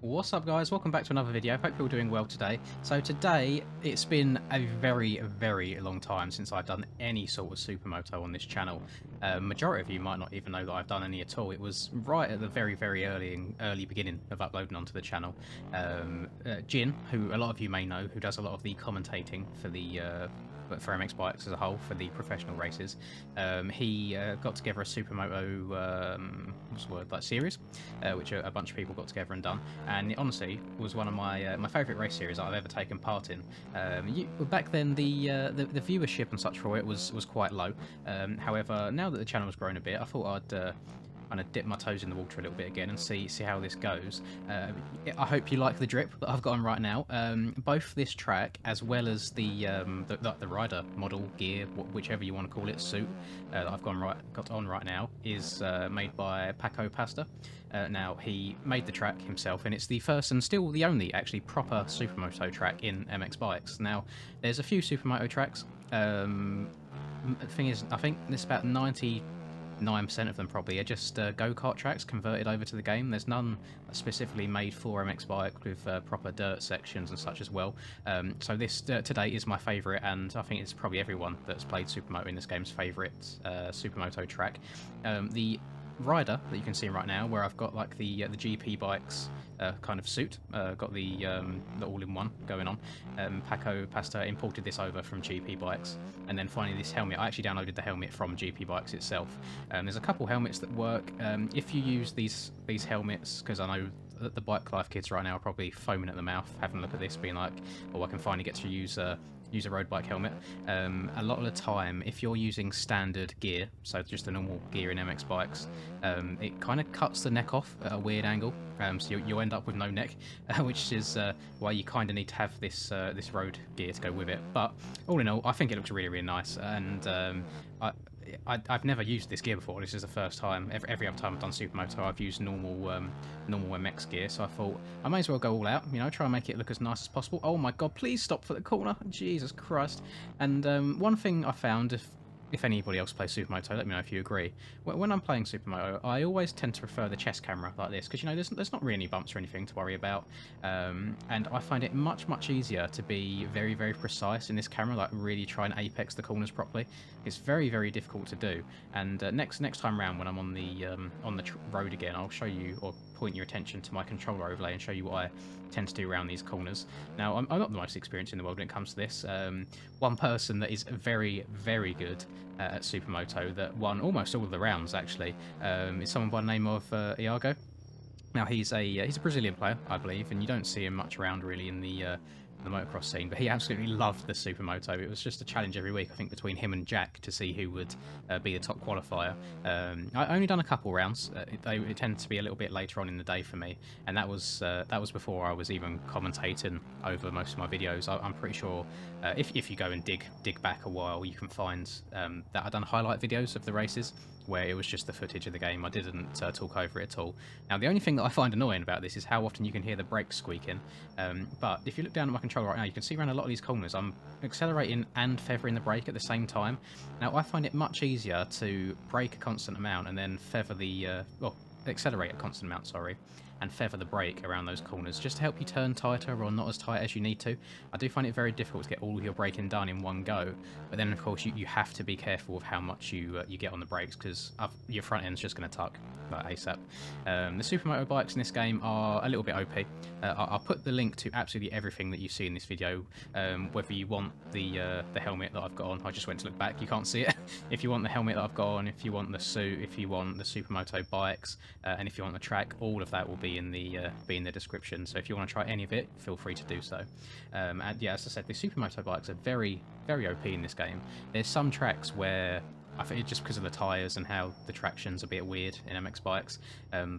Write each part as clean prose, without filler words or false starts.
What's up guys, welcome back to another video. Hope you're all doing well today. So today, it's been a very long time since I've done any sort of Supermoto on this channel. Majority of you might not even know that I've done any at all. It was right at the very early beginning of uploading onto the channel. Jin, who a lot of you may know, who does a lot of the commentating for the for MX Bikes as a whole, for the professional races, he got together a Supermoto what's the word, like series, which a bunch of people got together and done, and it honestly was one of my favourite race series that I've ever taken part in. Back then the viewership and such for it was quite low. However, now that the channel has grown a bit, I thought I'd kind of dip my toes in the water a little bit again and see how this goes. I hope you like the drip that I've got on right now. Both this track as well as the rider model gear, whichever you want to call it, suit that I've got on right now is made by Paco Pasta. Now, he made the track himself, and it's the first and still the only actually proper Supermoto track in MX Bikes. Now, there's a few Supermoto tracks. The thing is, I think there's about 99% of them probably are just go-kart tracks converted over to the game. There's none specifically made for MX Bike with proper dirt sections and such as well. So this today is my favourite, and I think it's probably everyone that's played Supermoto in this game's favourite Supermoto track. The rider that you can see right now, where I've got like the GP bikes kind of suit, got the all-in-one going on. Paco Pasta imported this over from GP bikes, and then finally this helmet. I actually downloaded the helmet from GP bikes itself. There's a couple helmets that work if you use these helmets, because I know that the bike life kids right now are probably foaming at the mouth having a look at this, being like, oh, I can finally get to use a road bike helmet. A lot of the time, if you're using standard gear, so just a normal gear in MX Bikes, it kind of cuts the neck off at a weird angle, so you'll end up with no neck, which is why you kind of need to have this road gear to go with it. But all in all, I think it looks really nice, and I've never used this gear before. This is the first time. Every other time I've done Supermoto, I've used normal MX gear. So I thought I may as well go all out. You know, try and make it look as nice as possible. Oh my God! Please stop for the corner. Jesus Christ! And one thing I found, if anybody else plays Supermoto, let me know if you agree. When I'm playing Supermoto, I always tend to prefer the chest camera like this, because, you know, there's not really any bumps or anything to worry about, and I find it much easier to be very precise in this camera, like really try and apex the corners properly. It's very difficult to do, and next time round when I'm on the road again, I'll show you, or point your attention to my controller overlay and show you what I tend to do around these corners. Now, I'm not the most experienced in the world when it comes to this. One person that is very good at Supermoto, that won almost all of the rounds actually, is someone by the name of Iago. Now, he's a Brazilian player, I believe, and you don't see him much around really in the motocross scene, but he absolutely loved the Supermoto. It was just a challenge every week, I think, between him and Jack to see who would be the top qualifier. I only done a couple rounds. It tended to be a little bit later on in the day for me, and that was before I was even commentating over most of my videos. I'm pretty sure if you go and dig back a while, you can find that I've done highlight videos of the races where it was just the footage of the game. I didn't talk over it at all. Now, the only thing that I find annoying about this is how often you can hear the brakes squeaking. But if you look down at my controller right now, you can see around a lot of these corners, I'm accelerating and feathering the brake at the same time. Now, I find it much easier to brake a constant amount and then feather the, accelerate a constant amount, sorry, and feather the brake around those corners, just to help you turn tighter or not as tight as you need to. I do find it very difficult to get all of your braking done in one go, but then of course you have to be careful of how much you get on the brakes, because your front end's just going to tuck like ASAP. The Supermoto bikes in this game are a little bit OP. I'll put the link to absolutely everything that you see in this video, whether you want the helmet that I've got on. I just went to look back, you can't see it. If you want the helmet that I've got on, if you want the suit, if you want the Supermoto bikes, and if you want the track, all of that will be in the description. So if you want to try any of it, feel free to do so. And yeah, as I said, the Supermoto bikes are very OP in this game. There's some tracks where I think it's just because of the tyres and how the traction's a bit weird in MX Bikes,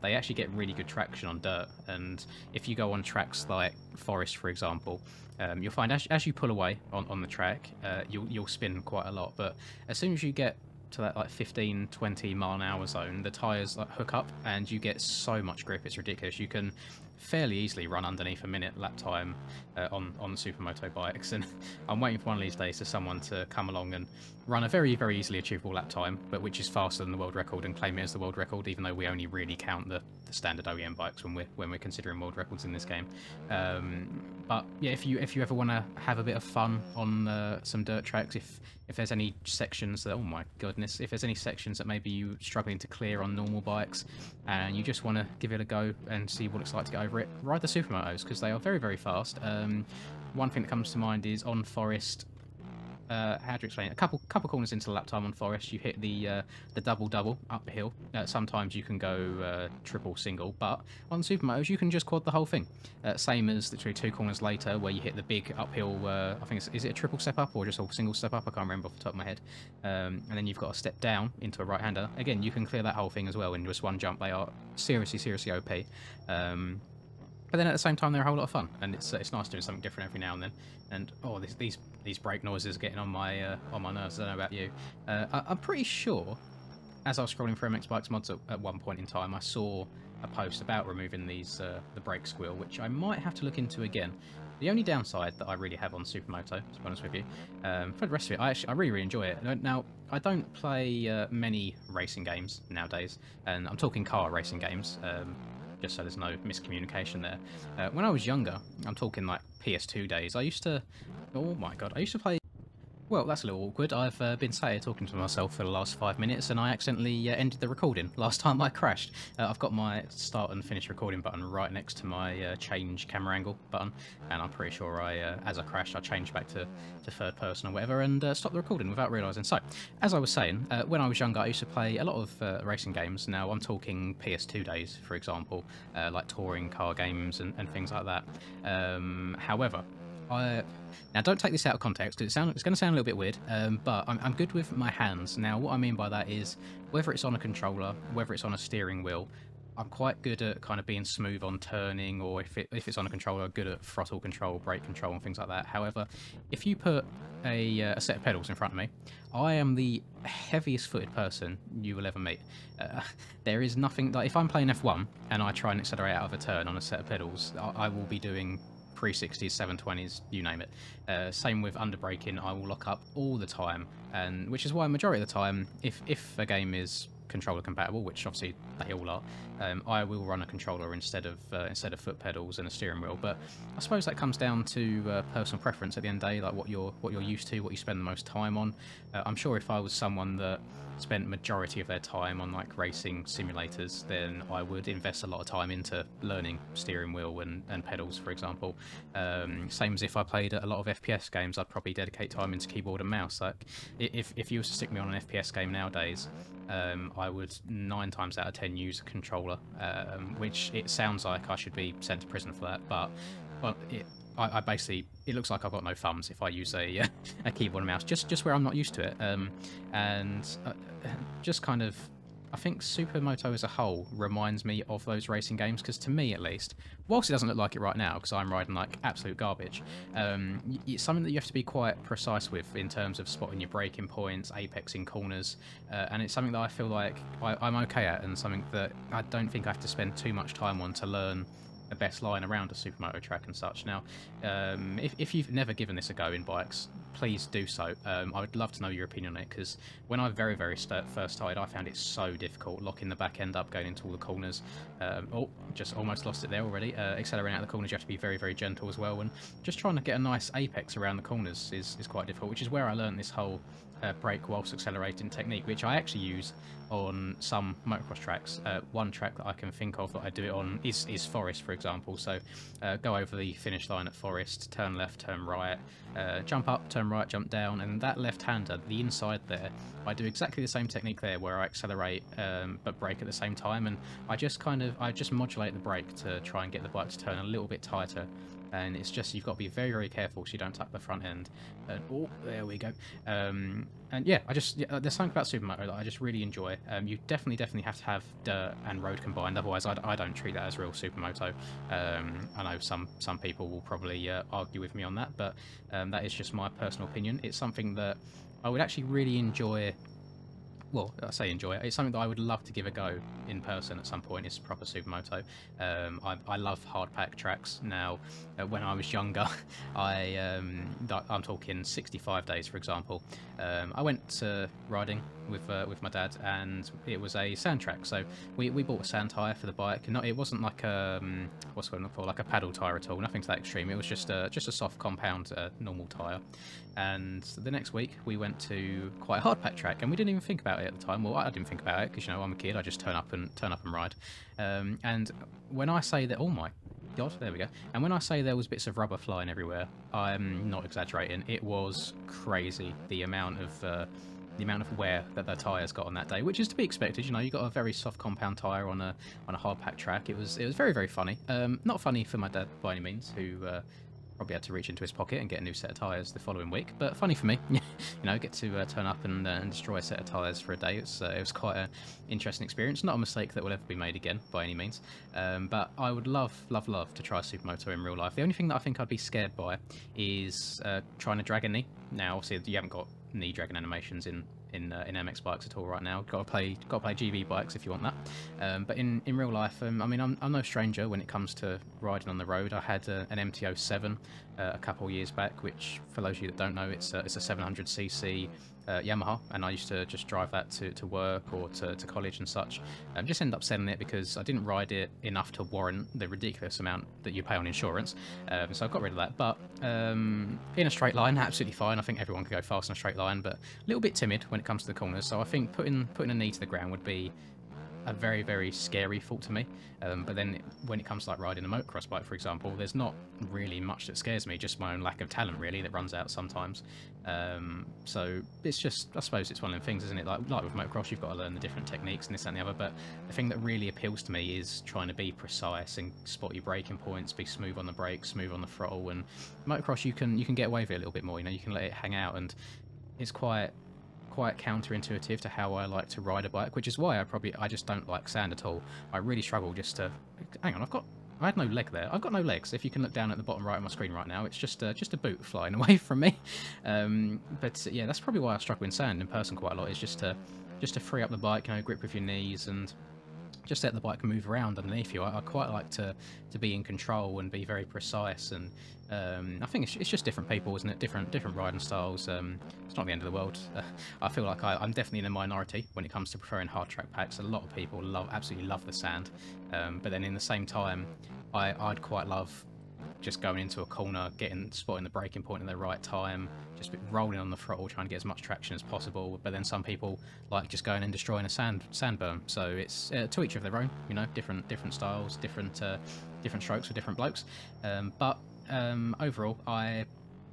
they actually get really good traction on dirt. And if you go on tracks like Forest, for example, you'll find as you pull away on the track, you'll spin quite a lot. But as soon as you get to that like 15-20 mile an hour zone, the tyres like hook up and you get so much grip, it's ridiculous. You can fairly easily run underneath a minute lap time on the Supermoto bikes, and I'm waiting for one of these days for someone to come along and run a very, very easily achievable lap time, but which is faster than the world record, and claim it as the world record, even though we only really count the standard OEM bikes when we're considering world records in this game. But yeah, if you ever want to have a bit of fun on some dirt tracks, if there's any sections that, oh my goodness, if there's any sections that maybe you're struggling to clear on normal bikes and you just want to give it a go and see what it's like to get over it, ride the Supermotos, because they are very, very fast. One thing that comes to mind is on forest. How do you explain it? A couple corners into the lap time on forest, you hit the double up the hill. Sometimes you can go triple single, but on Supermotos you can just quad the whole thing. Same as literally 2 corners later, where you hit the big uphill. I think is it a triple step up or just a single step up? I can't remember off the top of my head. And then you've got a step down into a right-hander. Again, you can clear that whole thing as well in just one jump. They are seriously OP. But then at the same time, they're a whole lot of fun, and it's nice doing something different every now and then. And oh, these brake noises are getting on my nerves. I don't know about you. I'm pretty sure, as I was scrolling through MX Bikes mods at one point in time, I saw a post about removing these the brake squeal, which I might have to look into again. The only downside that I really have on Supermoto, to be honest with you, for the rest of it, I really enjoy it. Now, I don't play many racing games nowadays, and I'm talking car racing games. Just so there's no miscommunication there. When I was younger, I'm talking like PS2 days, I used to... Oh my god, I used to play... Well, that's a little awkward. I've been sat here talking to myself for the last 5 minutes, and I accidentally ended the recording last time I crashed. I've got my start and finish recording button right next to my change camera angle button, and I'm pretty sure as I crashed, I changed back to third person or whatever, and stopped the recording without realising. So, as I was saying, when I was younger, I used to play a lot of racing games. Now, I'm talking PS2 days, for example, like touring car games and things like that. However, now don't take this out of context, because it's going to sound a little bit weird, but I'm good with my hands. Now what I mean by that is, whether it's on a controller, whether it's on a steering wheel, I'm quite good at kind of being smooth on turning, or if it's on a controller, good at throttle control, brake control and things like that. However, if you put a set of pedals in front of me, I am the heaviest footed person you will ever meet. There is nothing, like if I'm playing F1 and I try and accelerate out of a turn on a set of pedals, I will be doing 360s, 720s, you name it. Same with underbraking, I will lock up all the time, and which is why majority of the time, if a game is controller compatible, which obviously they all are, I will run a controller instead of foot pedals and a steering wheel. But I suppose that comes down to personal preference at the end of the day, like what you're used to, what you spend the most time on. I'm sure if I was someone that spent majority of their time on like racing simulators, then I would invest a lot of time into learning steering wheel and pedals, for example. Same as if I played a lot of FPS games, I'd probably dedicate time into keyboard and mouse. Like if you were to stick me on an FPS game nowadays, I would 9 times out of 10 use a controller, which it sounds like I should be sent to prison for that, but I basically, it looks like I've got no thumbs if I use a keyboard and mouse, just where I'm not used to it. And just kind of, I think Supermoto as a whole reminds me of those racing games, because to me at least, whilst it doesn't look like it right now because I'm riding like absolute garbage, it's something that you have to be quite precise with in terms of spotting your braking points, apexing corners, and it's something that I feel like I'm okay at, and something that I don't think I have to spend too much time on to learn the best line around a Supermoto track and such. Now, if you've never given this a go in bikes, please do so. I would love to know your opinion on it, because when I very first started, I found it so difficult locking the back end up, going into all the corners. Oh, just almost lost it there already. Accelerating out of the corners, you have to be very gentle as well, and just trying to get a nice apex around the corners is quite difficult, which is where I learned this whole brake whilst accelerating technique, which I actually use on some motocross tracks. One track that I can think of that I do it on is Forest, for example. So go over the finish line at Forest, turn left, turn right, jump up, turn right, jump down, and that left-hander, the inside there, I do exactly the same technique there, where I accelerate but brake at the same time, and I just modulate the brake to try and get the bike to turn a little bit tighter. And it's just, you've got to be very careful so you don't tap the front end. And oh, there we go. And yeah, there's something about Supermoto that I just really enjoy. You definitely have to have dirt and road combined, otherwise I don't treat that as real Supermoto. I know some people will probably argue with me on that, but that is just my personal opinion. It's something that I would actually really enjoy well, I say enjoy it. It's something that I would love to give a go in person at some point. It's proper Supermoto. I love hard pack tracks. Now, when I was younger, I'm talking 65 days, for example. I went riding with my dad, and it was a sand track. So we bought a sand tire for the bike. Not it wasn't like what's it called, like a paddle tire at all. Nothing to that extreme. It was just a soft compound normal tire. And the next week we went to quite a hard pack track, and we didn't even think about it at the time. Well, I didn't think about it because, you know, I'm a kid. I just turn up and ride. And when I say that, oh my god, there we go. And when I say there was bits of rubber flying everywhere, I'm not exaggerating. It was crazy, the amount of wear that the tyres got on that day, which is to be expected. You know, you got a very soft compound tyre on a hard pack track. It was very, very funny. Not funny for my dad by any means, who probably had to reach into his pocket and get a new set of tyres the following week, but funny for me. You know, get to turn up and destroy a set of tyres for a day. It was quite an interesting experience. Not a mistake that will ever be made again by any means, but I would love to try Supermoto in real life. The only thing that I think I'd be scared by is trying to drag a knee. Now, obviously, you haven't got knee dragging animations in MX bikes at all right now. Got to play GV bikes if you want that. But in real life, I mean, I'm no stranger when it comes to riding on the road. I had an MT-07 a couple of years back, which, for those of you that don't know, it's a 700cc Yamaha, and I used to just drive that to work or to college and such. Just ended up selling it because I didn't ride it enough to warrant the ridiculous amount that you pay on insurance. So I got rid of that. But in a straight line, absolutely fine. I think everyone could go fast in a straight line, but a little bit timid when it comes to the corners. So I think putting a knee to the ground would be a very, very scary thought to me. But then when it comes to like riding a motocross bike, for example, there's not really much that scares me, just my own lack of talent really that runs out sometimes. So it's just, I suppose it's one of them things, isn't it? Like with motocross, you've got to learn the different techniques and this and the other, but the thing that really appeals to me is trying to be precise and spot your braking points, be smooth on the brakes, smooth on the throttle. And motocross, you can get away with it a little bit more, you know, you can let it hang out, and it's quite counterintuitive to how I like to ride a bike, which is why I just don't like sand at all. I really struggle just to... Hang on, I had no leg there. I've got no legs. If you can look down at the bottom right of my screen right now, it's just a boot flying away from me. But yeah, that's probably why I struggle in sand in person quite a lot, is just to free up the bike, you know, grip with your knees and just let the bike move around underneath you. I quite like to be in control and be very precise, and I think it's just different people, isn't it? Different riding styles. It's not the end of the world. I feel like I'm definitely in a minority when it comes to preferring hard track packs. A lot of people absolutely love the sand, but then in the same time, I'd quite love just going into a corner, spotting the braking point at the right time, just rolling on the throttle, trying to get as much traction as possible. But then some people like just going and destroying a sand berm. So it's to each of their own, you know, different styles, different strokes for different blokes. But overall, I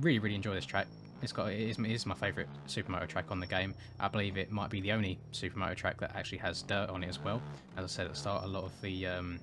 really enjoy this track. It is my favourite Supermoto track on the game. I believe it might be the only Supermoto track that actually has dirt on it as well. As I said at the start, a lot of the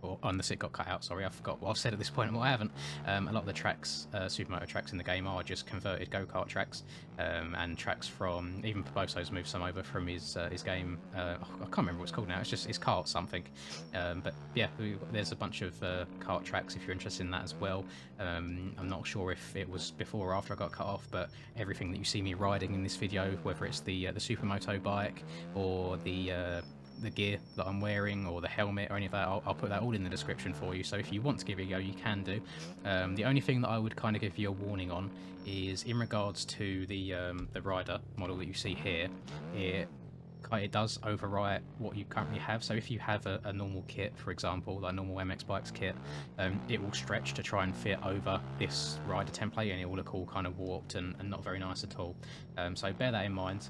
or unless it got cut out, sorry, I forgot what I've said at this point and what I haven't. A lot of the tracks, Supermoto tracks in the game, are just converted go-kart tracks, and tracks from, even Poboso's moved some over from his game, I can't remember what it's called now, it's kart something, but yeah, there's a bunch of kart tracks if you're interested in that as well. I'm not sure if it was before or after I got cut off, but everything that you see me riding in this video, whether it's the Supermoto bike or the gear that I'm wearing or the helmet or any of that, I'll put that all in the description for you, so if you want to give it a go, you can do. The only thing that I would kind of give you a warning on is in regards to the rider model that you see here. It does overwrite what you currently have, so if you have a normal kit, for example, like normal MX Bikes kit, it will stretch to try and fit over this rider template, and it will look all kind of warped and not very nice at all. So bear that in mind.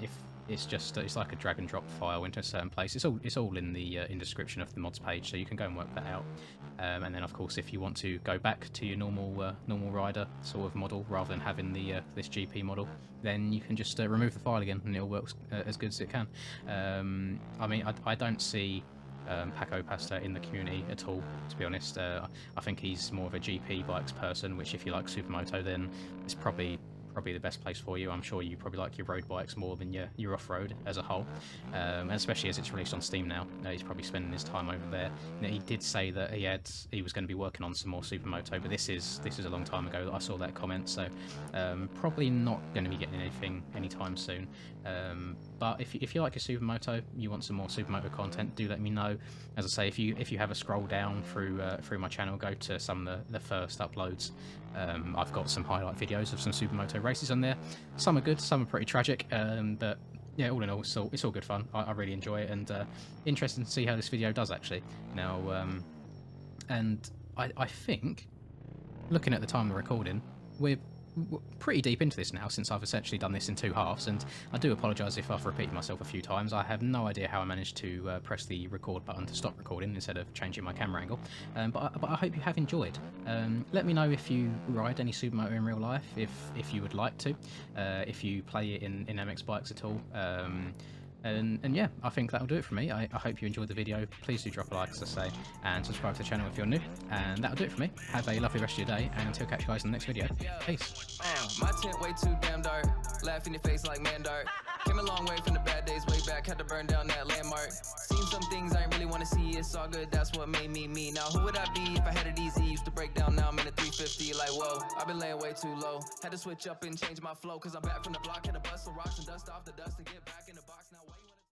If it's like a drag and drop file into a certain place. It's all in the description of the mods page, so you can go and work that out. And then of course, if you want to go back to your normal rider sort of model rather than having the this GP model, then you can just remove the file again, and it'll work as good as it can. I mean, I don't see Paco Pasta in the community at all, to be honest. I think he's more of a GP bikes person, which if you like Supermoto, then it's probably the best place for you. I'm sure you probably like your road bikes more than your off-road as a whole, and especially as it's released on Steam now. He's probably spending his time over there. You know, he did say that he was going to be working on some more Supermoto, but this is a long time ago that I saw that comment, so probably not going to be getting anything anytime soon. But if you like your Supermoto, you want some more Supermoto content, do let me know. As I say, if you have a scroll down through my channel, go to some of the first uploads. I've got some highlight videos of some Supermoto races on there. Some are good, some are pretty tragic, but yeah, all in all, it's all good fun. I really enjoy it, and interesting to see how this video does actually. Now, and I think, looking at the time of recording, we're pretty deep into this now, since I've essentially done this in 2 halves, and I do apologise if I've repeated myself a few times. I have no idea how I managed to press the record button to stop recording instead of changing my camera angle, but I hope you have enjoyed. Let me know if you ride any Supermoto in real life, if you would like to, if you play it in MX bikes at all. And yeah, I think that'll do it for me. I hope you enjoyed the video. Please do drop a like, as I say, and subscribe to the channel if you're new. And that'll do it for me. Have a lovely rest of your day, and until catch you guys in the next video. Peace. My tent way too damn dark. Laugh in your face like man dark. Came a long way from the bad days way back. Had to burn down that landmark. Seen some things I ain't really want to see. It's all good, that's what made me me. Now who would I be if I had it easy? Used to break down, now I'm in a 350. Like whoa, I've been laying way too low. Had to switch up and change my flow, cause I'm back from the block. Had to bust some rocks and dust off the dust and get back in the box.